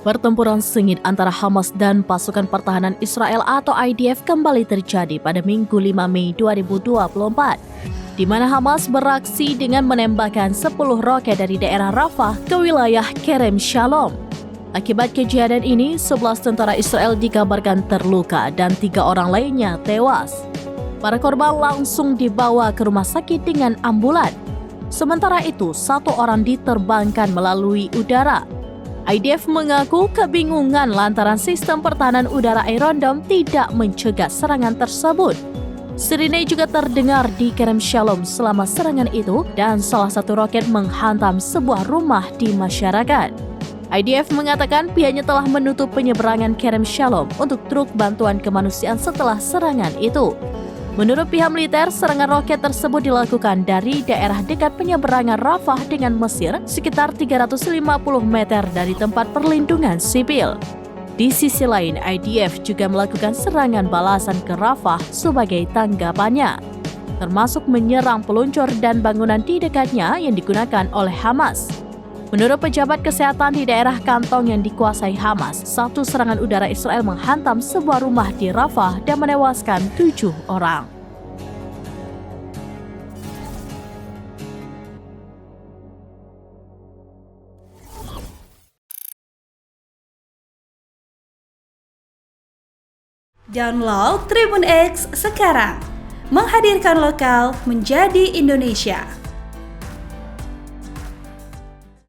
Pertempuran sengit antara Hamas dan pasukan pertahanan Israel atau IDF kembali terjadi pada Minggu 5 Mei 2024, di mana Hamas beraksi dengan menembakkan 10 roket dari daerah Rafah ke wilayah Kerem Shalom. Akibat kejadian ini, 11 tentara Israel dikabarkan terluka dan 3 orang lainnya tewas. Para korban langsung dibawa ke rumah sakit dengan ambulan. Sementara itu, 1 orang diterbangkan melalui udara. IDF mengaku kebingungan lantaran sistem pertahanan udara Iron Dome tidak mencegah serangan tersebut. Sirine juga terdengar di Kerem Shalom selama serangan itu dan salah satu roket menghantam sebuah rumah di masyarakat. IDF mengatakan pihaknya telah menutup penyeberangan Kerem Shalom untuk truk bantuan kemanusiaan setelah serangan itu. Menurut pihak militer, serangan roket tersebut dilakukan dari daerah dekat penyeberangan Rafah dengan Mesir sekitar 350 meter dari tempat perlindungan sipil. Di sisi lain, IDF juga melakukan serangan balasan ke Rafah sebagai tanggapannya, termasuk menyerang peluncur dan bangunan di dekatnya yang digunakan oleh Hamas. Menurut pejabat kesehatan di daerah kantong yang dikuasai Hamas, 1 serangan udara Israel menghantam sebuah rumah di Rafah dan menewaskan 7 orang. Download Tribun X sekarang, menghadirkan lokal menjadi Indonesia.